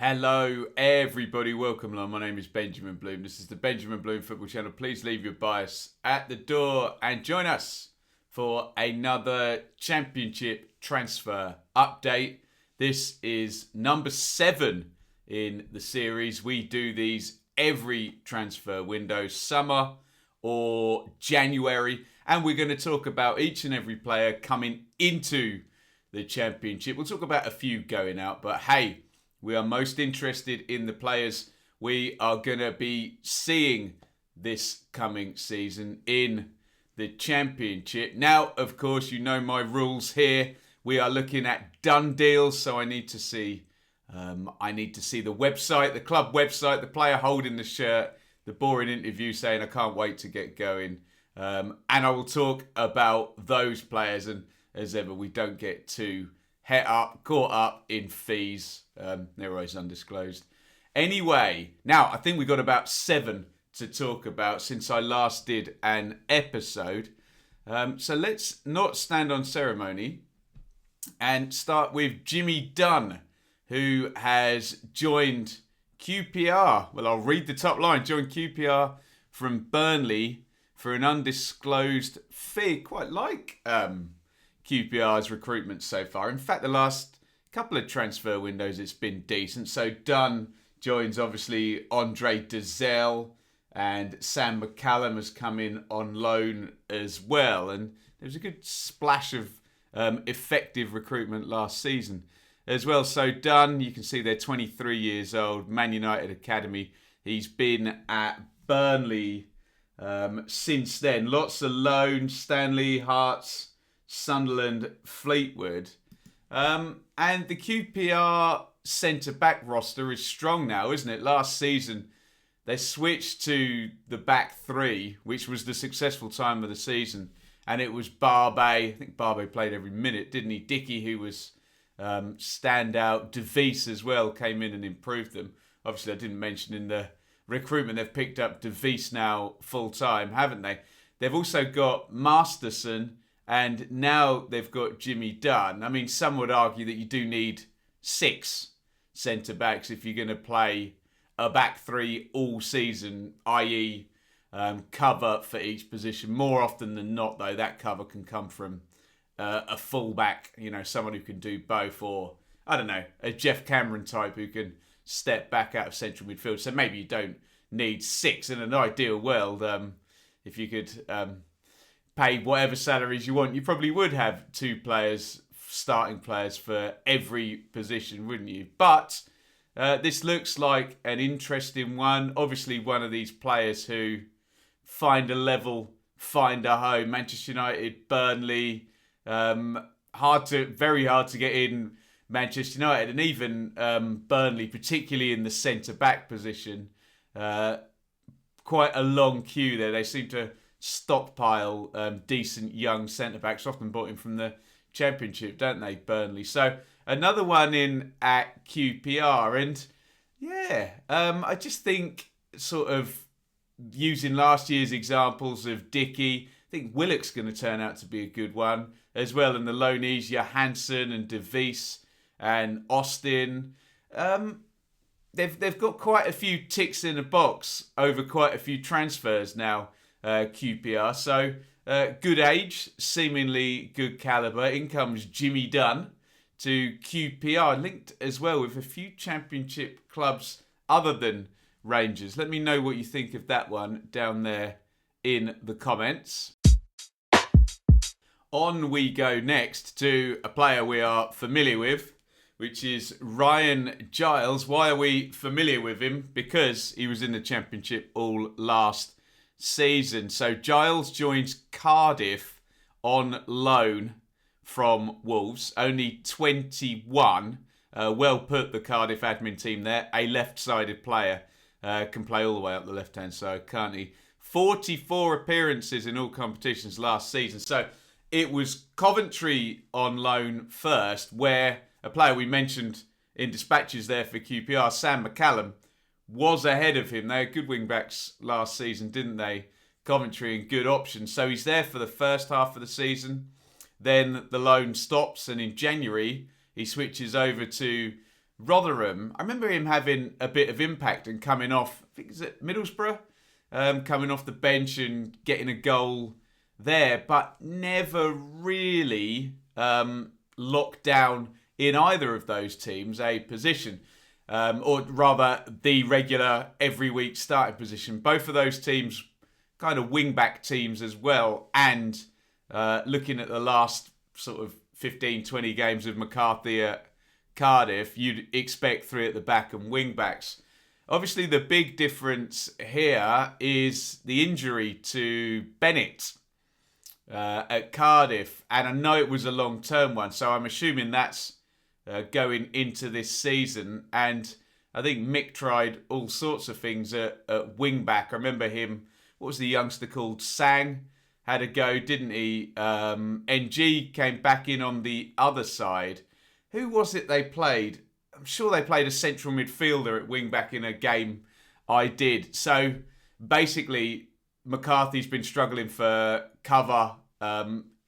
Hello, everybody. Welcome along. My name is Benjamin Bloom. This is the Benjamin Bloom Football Channel. Please leave your bias at the door and join us for another Championship transfer update. This is number 7 in the series. We do these every transfer window, summer or January, and we're going to talk about each and every player coming into the Championship. We'll talk about a few going out, but hey, we are most interested in the players we are going to be seeing this coming season in the Championship. Now, of course, you know my rules here. We are looking at done deals, so I need to see the website, the club website, the player holding the shirt, the boring interview saying I can't wait to get going. And I will talk about those players, and as ever, we don't get too caught up in fees. They're always undisclosed. Anyway, now I think we've got about 7 to talk about since I last did an episode. So let's not stand on ceremony and start with Jimmy Dunn, who has joined QPR. Well, I'll read the top line. Joined QPR from Burnley for an undisclosed fee. Quite like QPR's recruitment so far. In fact, the last couple of transfer windows, it's been decent. So Dunn joins, obviously, Andre Dezelle, and Sam McCallum has come in on loan as well. And there was a good splash of effective recruitment last season as well. So Dunn, you can see they're 23 years old, Man United Academy. He's been at Burnley since then. Lots of loans, Stanley, Hearts, Sunderland, Fleetwood. And the QPR centre-back roster is strong now, isn't it? Last season, they switched to the back three, which was the successful time of the season. And it was Larbey. I think Larbey played every minute, didn't he? Dickey, who was standout. De Vries as well came in and improved them. Obviously, I didn't mention in the recruitment, they've picked up De Vries now full-time, haven't they? They've also got Mattheson, and now they've got Jimmy Dunn. I mean, some would argue that you do need 6 centre-backs if you're going to play a back three all season, i.e. Cover for each position. More often than not, though, that cover can come from a full-back, someone who can do both, or, I don't know, a Jeff Cameron type who can step back out of central midfield. So maybe you don't need 6 in an ideal world. If you could pay whatever salaries you want, you probably would have 2 starting players for every position, wouldn't you? But this looks like an interesting one. Obviously, one of these players who find a level, find a home. Manchester United, Burnley, very hard to get in Manchester United, and even Burnley, particularly in the centre-back position. Quite a long queue there. They seem to stockpile decent young centre-backs, often brought in from the Championship, don't they, Burnley? So another one in at QPR, and I just think sort of using last year's examples of Dickey, I think Willock's going to turn out to be a good one as well, and the loanees, Johansson and De Vries and Austin. They've got quite a few ticks in the box over quite a few transfers now, QPR. So good age, seemingly good calibre. In comes Jimmy Dunn to QPR, linked as well with a few Championship clubs other than Rangers. Let me know what you think of that one down there in the comments. On we go next to a player we are familiar with, which is Ryan Giles. Why are we familiar with him? Because he was in the Championship all last season. So Giles joins Cardiff on loan from Wolves. Only 21. Well put, the Cardiff admin team there. A left-sided player. Can play all the way up the left-hand side, can't he? 44 appearances in all competitions last season. So it was Coventry on loan first, where a player we mentioned in dispatches there for QPR, Sam McCallum, was ahead of him. They had good wing-backs last season, didn't they? Coventry, and good options. So he's there for the first half of the season. Then the loan stops, and in January, he switches over to Rotherham, I remember him having a bit of impact and coming off, I think it's at Middlesbrough, coming off the bench and getting a goal there, but never really locked down in either of those teams a position. Or rather, the regular every week starting position. Both of those teams kind of wing-back teams as well. And looking at the last sort of 15, 20 games of McCarthy at Cardiff, you'd expect 3 at the back and wing-backs. Obviously, the big difference here is the injury to Bennett at Cardiff. And I know it was a long-term one, so I'm assuming that's going into this season. And I think Mick tried all sorts of things at wing-back. I remember him, what was the youngster called? Sang had a go, didn't he? NG came back in on the other side. Who was it they played? I'm sure they played a central midfielder at wing-back in a game I did. So basically, McCarthy's been struggling for cover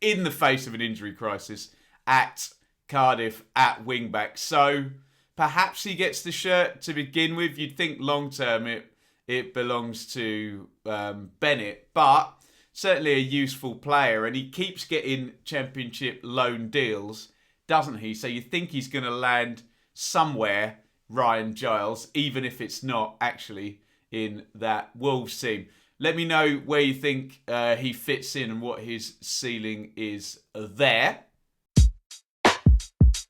in the face of an injury crisis at Cardiff at wing-back. So perhaps he gets the shirt to begin with. You'd think long-term it belongs to Bennett, but certainly a useful player, and he keeps getting Championship loan deals, doesn't he? So you think he's going to land somewhere, Ryan Giles, even if it's not actually in that Wolves team. Let me know where you think he fits in and what his ceiling is there.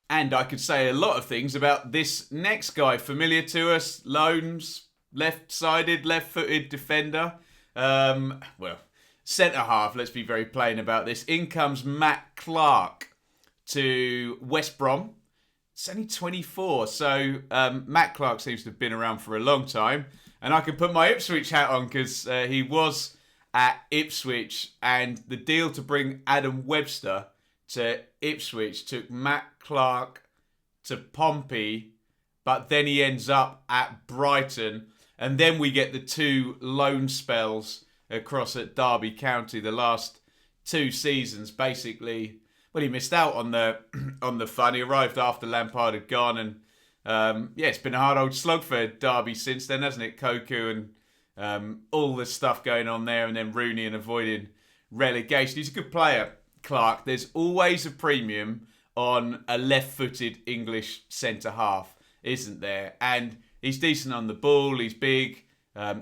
And I could say a lot of things about this next guy, familiar to us, loans, left-sided, left-footed defender. Well, centre-half, let's be very plain about this. In comes Matt Clark to West Brom. It's only 24, so Matt Clark seems to have been around for a long time. And I can put my Ipswich hat on because he was at Ipswich, and the deal to bring Adam Webster to Ipswich took Matt Clark to Pompey, but then he ends up at Brighton. And then we get the 2 loan spells across at Derby County the last 2 seasons. Basically, well, he missed out on the fun. He arrived after Lampard had gone, and it's been a hard old slog for Derby since then, hasn't it? Koku and all the stuff going on there, and then Rooney and avoiding relegation. He's a good player, Clark. There's always a premium on a left-footed English centre-half, isn't there? And he's decent on the ball, he's big,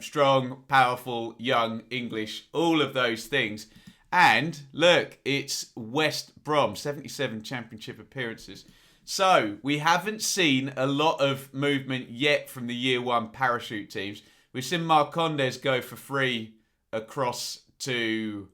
strong, powerful, young, English, all of those things. And look, it's West Brom, 77 Championship appearances. So we haven't seen a lot of movement yet from the Year 1 parachute teams. We've seen Marcondes go for free across to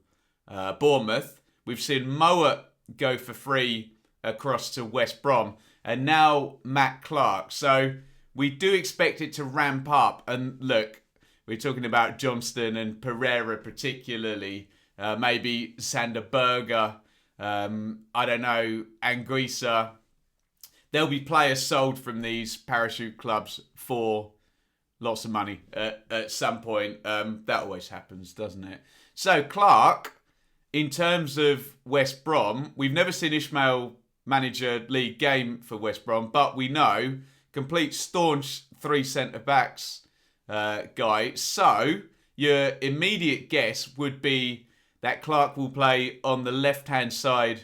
Bournemouth. We've seen Mowat go for free across to West Brom. And now Matt Clark. So we do expect it to ramp up. And look, we're talking about Johnston and Pereira particularly. Maybe Sander Berger. I don't know, Anguissa. There'll be players sold from these parachute clubs for lots of money at some point. That always happens, doesn't it? So Clark, in terms of West Brom, we've never seen Ishmael manage a league game for West Brom, but we know complete staunch 3 centre-backs guy. So your immediate guess would be that Clark will play on the left-hand side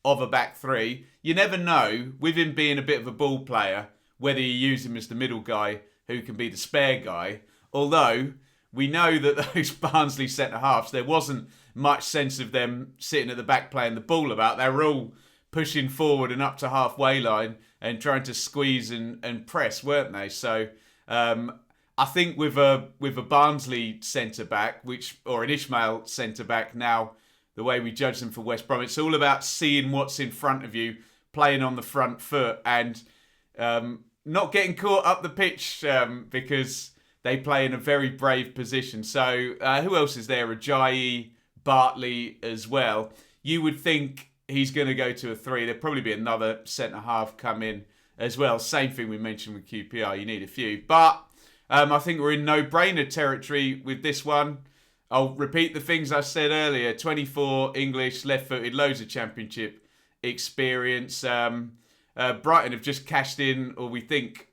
of a back 3. You never know, with him being a bit of a ball player, whether you use him as the middle guy who can be the spare guy. Although, we know that those Barnsley centre-halves, there wasn't much sense of them sitting at the back playing the ball about. They were all pushing forward and up to halfway line and trying to squeeze and press, weren't they? So, I think with a Barnsley centre-back, or an Ishmael centre-back now, the way we judge them for West Brom, it's all about seeing what's in front of you, playing on the front foot, and not getting caught up the pitch because they play in a very brave position. So who else is there? Ajayi, Bartley as well. You would think he's going to go to a 3. There'll probably be another centre-half come in as well. Same thing we mentioned with QPR. You need a few. But I think we're in no-brainer territory with this one. I'll repeat the things I said earlier. 24 English, left-footed, loads of Championship experience. Brighton have just cashed in, or we think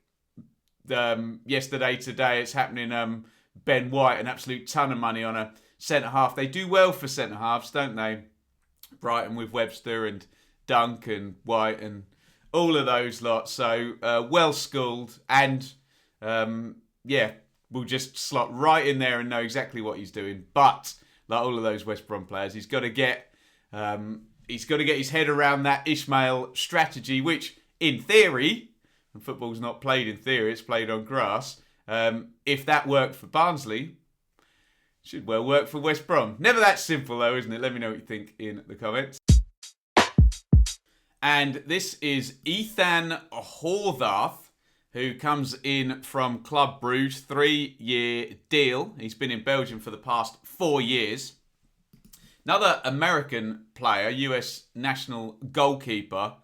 yesterday, today. It's happening. Ben White, an absolute ton of money on a centre-half. They do well for centre-halves, don't they? Brighton with Webster and Dunk and White and all of those lots. So well-schooled and, will just slot right in there and know exactly what he's doing. But like all of those West Brom players, he's got to get his head around that Ismail strategy, which in theory, and football's not played in theory, it's played on grass. If that worked for Barnsley, should well work for West Brom. Never that simple though, isn't it? Let me know what you think in the comments. And this is Ethan Auzathoth, who comes in from Club Brugge, 3-year deal. He's been in Belgium for the past 4 years. Another American player, US national goalkeeper.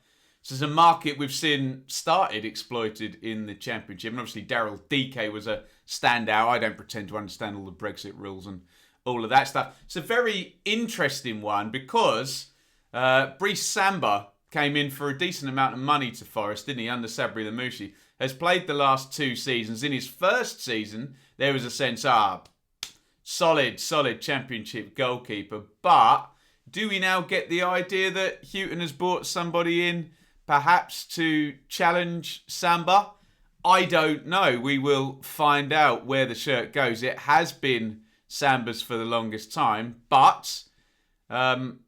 This is a market we've seen started exploited in the Championship. And obviously Daryl DK was a standout. I don't pretend to understand all the Brexit rules and all of that stuff. It's a very interesting one because Brice Samba came in for a decent amount of money to Forest, didn't he, under Sabri Lamouchi. Has played the last 2 seasons. In his first season, there was a sense, solid Championship goalkeeper. But do we now get the idea that Houghton has brought somebody in perhaps to challenge Samba? I don't know. We will find out where the shirt goes. It has been Samba's for the longest time, but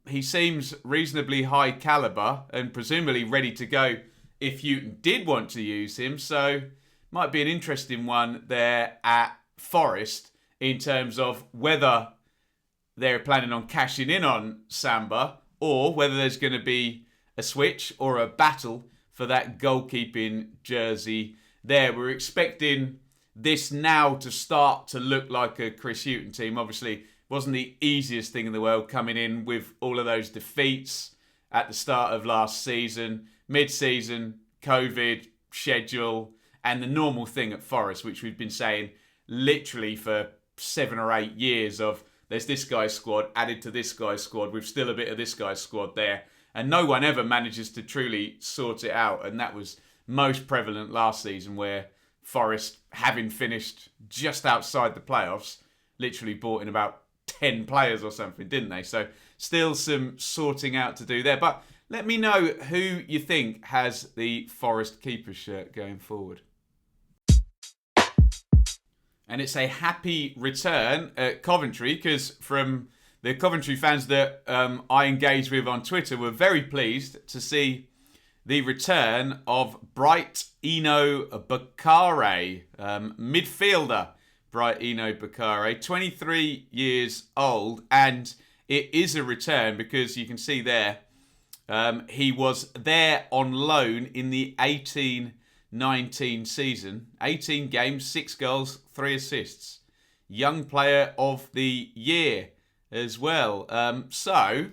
he seems reasonably high calibre and presumably ready to go if Houghton did want to use him. So might be an interesting one there at Forest in terms of whether they're planning on cashing in on Samba or whether there's going to be a switch or a battle for that goalkeeping jersey there. We're expecting this now to start to look like a Chris Houghton team. Obviously, it wasn't the easiest thing in the world coming in with all of those defeats at the start of last season, mid-season, COVID, schedule, and the normal thing at Forest, which we've been saying literally for 7 or 8 years of there's this guy's squad added to this guy's squad with still a bit of this guy's squad there. And no one ever manages to truly sort it out. And that was most prevalent last season where Forest, having finished just outside the playoffs, literally bought in about 10 players or something, didn't they? So still some sorting out to do there. But let me know who you think has the Forest keeper shirt going forward. And it's a happy return at Coventry because from the Coventry fans that I engaged with on Twitter were very pleased to see the return of Bright Eno Bakare, midfielder Bright Eno Bakare, 23 years old, and it is a return because you can see there he was there on loan in the 18-19 season. 18 games, 6 goals, 3 assists. Young player of the year as well. So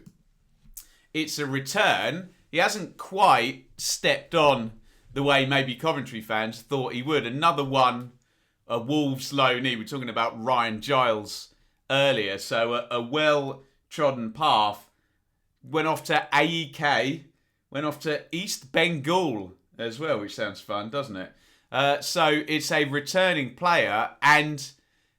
it's a return. He hasn't quite stepped on the way maybe Coventry fans thought he would. Another one, a Wolves loanee. We're talking about Ryan Giles earlier. So a well-trodden path. Went off to AEK. Went off to East Bengal as well, which sounds fun, doesn't it? So it's a returning player, and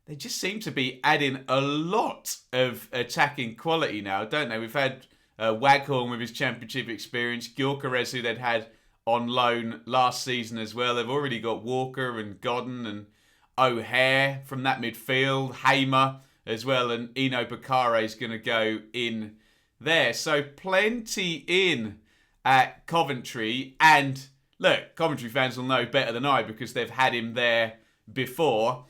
they just seem to be adding a lot of attacking quality now, don't they? We've had Waghorn with his Championship experience, Gyökeres, who they'd had on loan last season as well. They've already got Walker and Godden and O'Hare from that midfield, Hamer as well, and Eno Bakare is going to go in there. So plenty in at Coventry, and look, Coventry fans will know better than I because they've had him there before.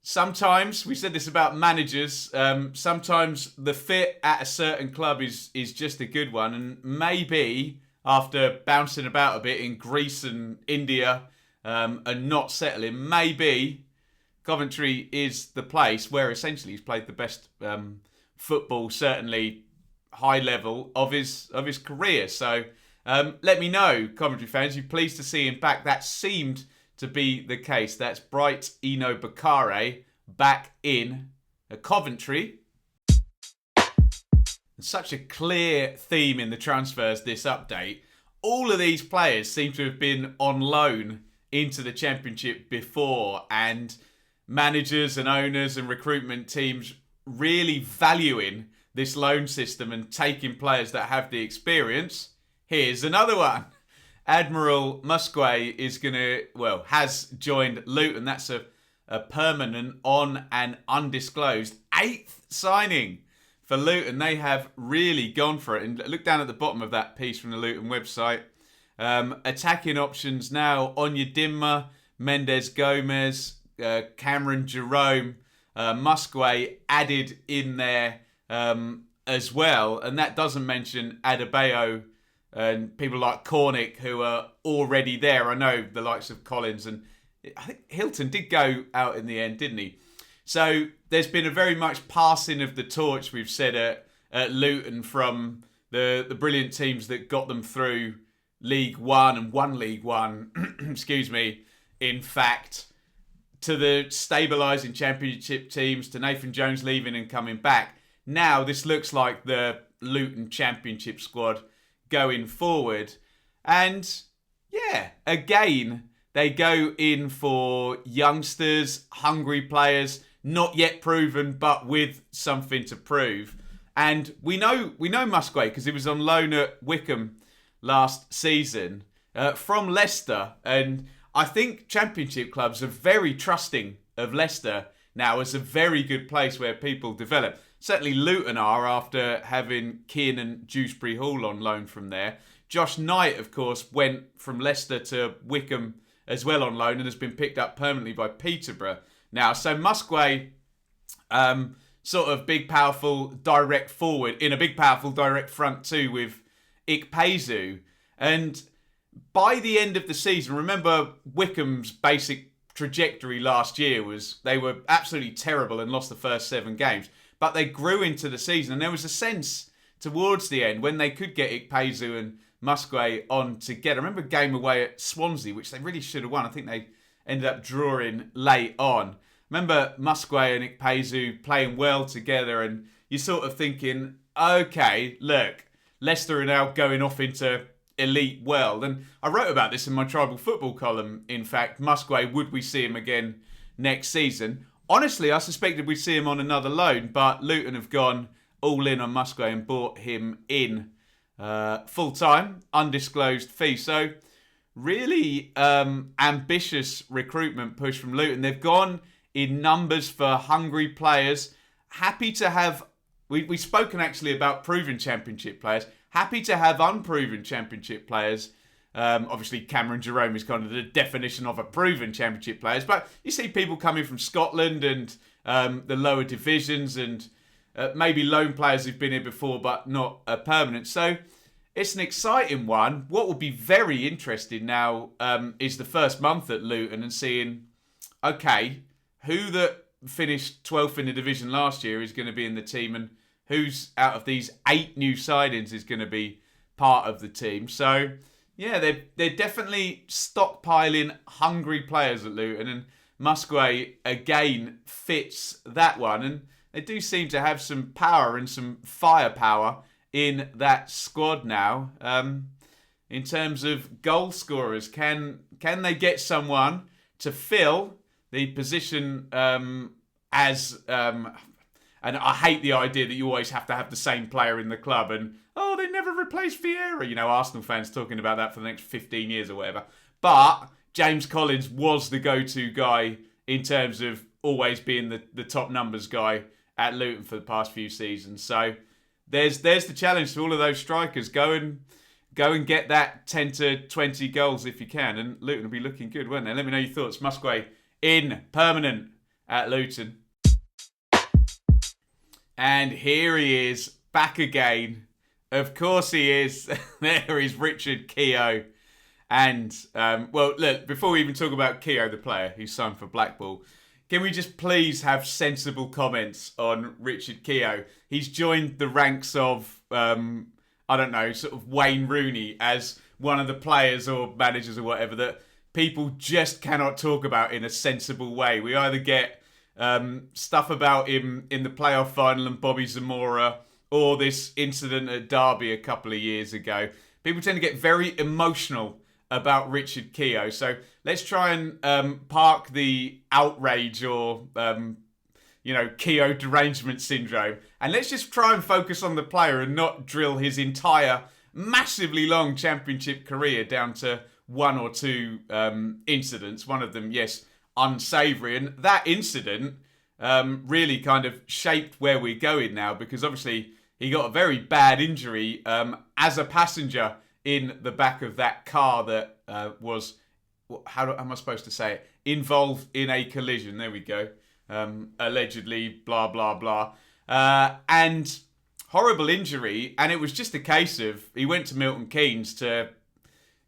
Sometimes, we said this about managers, sometimes the fit at a certain club is just a good one. And maybe after bouncing about a bit in Greece and India and not settling, maybe Coventry is the place where essentially he's played the best football, certainly high level of his career. So let me know, Coventry fans, you're pleased to see him back. That seemed to be the case. That's Bright Eno Bakare back in Coventry. And such a clear theme in the transfers this update. All of these players seem to have been on loan into the Championship before, and managers and owners and recruitment teams really valuing this loan system and taking players that have the experience. Here's another one. Admiral Musquet has joined Luton. That's a permanent on and undisclosed 8th signing for Luton. They have really gone for it. And look down at the bottom of that piece from the Luton website. Attacking options now: Onyedinma, Mendes Gomez, Cameron Jerome, Musquet added in there as well. And that doesn't mention Adebayo and people like Cornick, who are already there. I know the likes of Collins, and I think Hilton did go out in the end, didn't he? So there's been a very much passing of the torch, we've said, at Luton, from the brilliant teams that got them through League One and won League One, excuse me, in fact, to the stabilising Championship teams, to Nathan Jones leaving and coming back. Now this looks like the Luton Championship squad going forward. And yeah, again, they go in for youngsters, hungry players, not yet proven, but with something to prove. And we know Musquet because he was on loan at Wycombe last season from Leicester. And I think Championship clubs are very trusting of Leicester now as a very good place where people develop. Certainly Luton are, after having Keane and Dewsbury Hall on loan from there. Josh Knight, of course, went from Leicester to Wycombe as well on loan and has been picked up permanently by Peterborough now. So Musquet, sort of big, powerful, direct forward in a big, powerful, direct front too with Ikpeazu. And by the end of the season, remember Wycombe's basic trajectory last year was they were absolutely terrible and lost the first 7 games. But they grew into the season, and there was a sense towards the end when they could get Ikpeazu and Musquet on together. I remember a game away at Swansea, which they really should have won. I think they ended up drawing late on. Remember Musquet and Ikpeazu playing well together, and you're sort of thinking, okay, look, Leicester are now going off into elite world. And I wrote about this in my Tribal Football column, in fact. Musquet, would we see him again next season? Honestly, I suspected we'd see him on another loan, but Luton have gone all in on Musquet and bought him in full-time, undisclosed fee. So really ambitious recruitment push from Luton. They've gone in numbers for hungry players. Happy to have, we've spoken actually about proven Championship players. Happy to have unproven Championship players. Obviously, Cameron Jerome is kind of the definition of a proven Championship players. But you see people coming from Scotland and the lower divisions, and maybe loan players who've been here before but not permanent. So it's an exciting one. What will be very interesting now is the first month at Luton and seeing, okay, who that finished 12th in the division last year is going to be in the team, and who's out of these 8 new signings is going to be part of the team. So yeah, they're definitely stockpiling hungry players at Luton, and Musquet again fits that one. And they do seem to have some power and some firepower in that squad now. In terms of goal scorers, can they get someone to fill the position as and I hate the idea that you always have to have the same player in the club, and they never replaced Vieira. You know, Arsenal fans talking about that for the next 15 years or whatever. But James Collins was the go-to guy in terms of always being the top numbers guy at Luton for the past few seasons. So there's the challenge to all of those strikers. Go and get that 10 to 20 goals if you can, and Luton will be looking good, won't they? Let me know your thoughts. Musquet in permanent at Luton. And here he is, back again. Of course he is. There is Richard Keogh. And, look, before we even talk about Keogh, the player who signed for Blackpool, can we just please have sensible comments on Richard Keogh? He's joined the ranks of, sort of Wayne Rooney as one of the players or managers or whatever that people just cannot talk about in a sensible way. We either get stuff about him in the playoff final and Bobby Zamora, or this incident at Derby a couple of years ago. People tend to get very emotional about Richard Keogh. So let's try and park the outrage or Keogh derangement syndrome, and let's just try and focus on the player and not drill his entire massively long championship career down to one or two incidents. One of them, yes, unsavoury, and that incident really kind of shaped where we're going now, because obviously he got a very bad injury as a passenger in the back of that car that was, how am I supposed to say it, involved in a collision. There we go. Allegedly, blah, blah, blah. And horrible injury. And it was just a case of, he went to Milton Keynes to,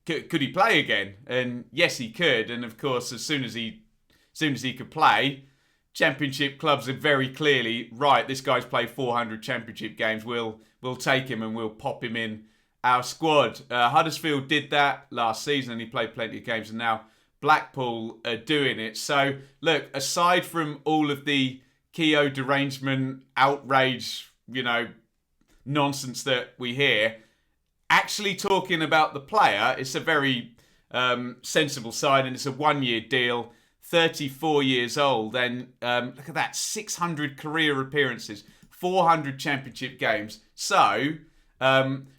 could he play again? And yes, he could. And of course, as soon as he could play, championship clubs are very clearly, right, this guy's played 400 championship games. We'll take him and we'll pop him in our squad. Huddersfield did that last season and he played plenty of games, and now Blackpool are doing it. So, look, aside from all of the Keogh derangement, outrage, nonsense that we hear, actually talking about the player, it's a very sensible side, and it's a one-year deal, 34 years old, and look at that, 600 career appearances, 400 championship games. So,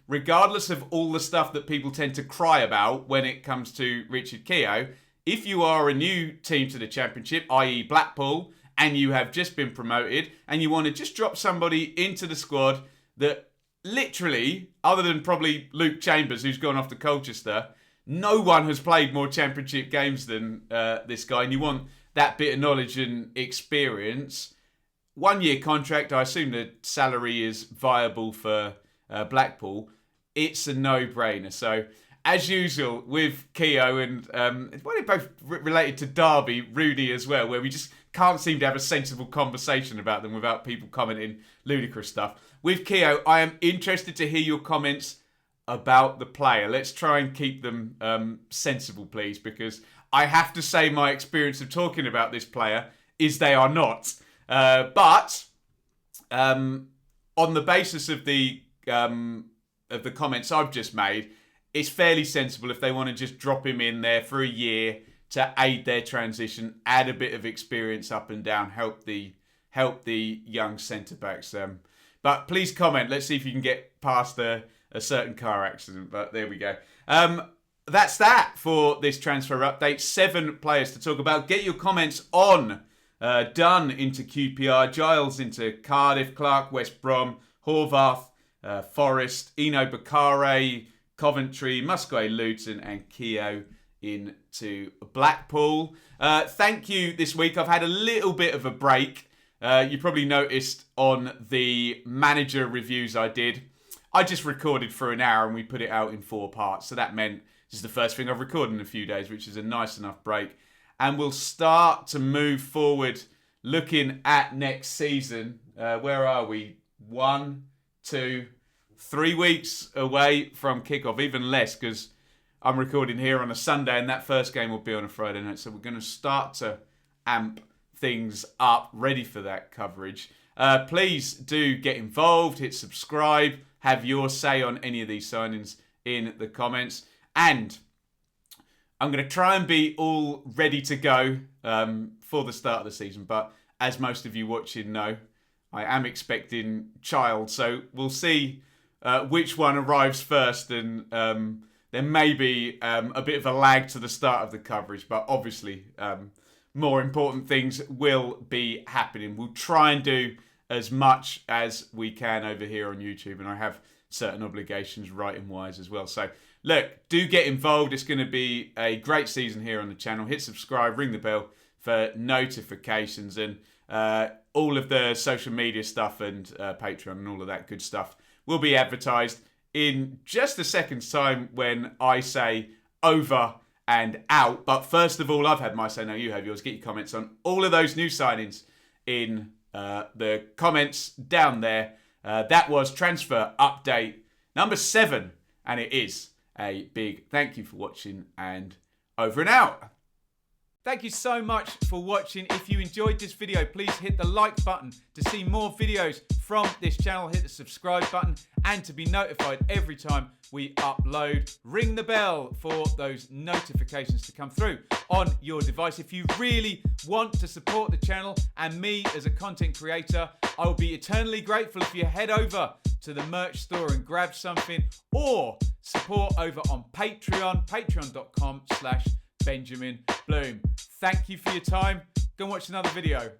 regardless of all the stuff that people tend to cry about when it comes to Richard Keogh, if you are a new team to the Championship, i.e. Blackpool, and you have just been promoted, and you want to just drop somebody into the squad that literally, other than probably Luke Chambers, who's gone off to Colchester, no one has played more Championship games than this guy, and you want that bit of knowledge and experience. 1 year contract, I assume the salary is viable for Blackpool. It's a no-brainer. So, as usual with Keogh and they're both related to Derby, Rudy as well, where we just can't seem to have a sensible conversation about them without people commenting ludicrous stuff. With Keogh, I am interested to hear your comments about the player. Let's try and keep them sensible, please, because I have to say my experience of talking about this player is they are not. But on the basis of the comments I've just made, it's fairly sensible if they want to just drop him in there for a year to aid their transition, add a bit of experience up and down, help the young centre-backs. But please comment. Let's see if you can get past a certain car accident. But there we go. That's that for this transfer update. 7 players to talk about. Get your comments on. Dunn into QPR, Giles into Cardiff, Clark, West Brom, Horvath, Forest, Eno Bakare, Coventry, Musgrave, Luton, and Keogh into Blackpool. Thank you this week. I've had a little bit of a break. You probably noticed on the manager reviews I did, I just recorded for an hour and we put it out in 4 parts. So that meant this is the first thing I've recorded in a few days, which is a nice enough break. And we'll start to move forward looking at next season. Where are we? 1, 2, 3 weeks away from kickoff, even less because I'm recording here on a Sunday and that first game will be on a Friday night. So we're going to start to amp things up, ready for that coverage. Please do get involved, hit subscribe, have your say on any of these signings in the comments. And I'm going to try and be all ready to go for the start of the season. But as most of you watching know, I am expecting child. So we'll see which one arrives first, and there may be a bit of a lag to the start of the coverage, but obviously more important things will be happening. We'll try and do as much as we can over here on YouTube, and I have certain obligations writing-wise as well. So look, do get involved. It's going to be a great season here on the channel. Hit subscribe, ring the bell for notifications, and all of the social media stuff and Patreon and all of that good stuff will be advertised in just a second's time when I say over and out. But first of all, I've had my say, now you have yours. Get your comments on all of those new signings in the comments down there. That was transfer update number 7, and it is a big thank you for watching, and over and out. Thank you so much for watching. If you enjoyed this video, please hit the like button to see more videos from this channel. Hit the subscribe button and to be notified every time we upload. Ring the bell for those notifications to come through on your device. If you really want to support the channel and me as a content creator, I will be eternally grateful if you head over to the merch store and grab something, or support over on Patreon, patreon.com/Benjamin Bloom. Thank you for your time. Go and watch another video.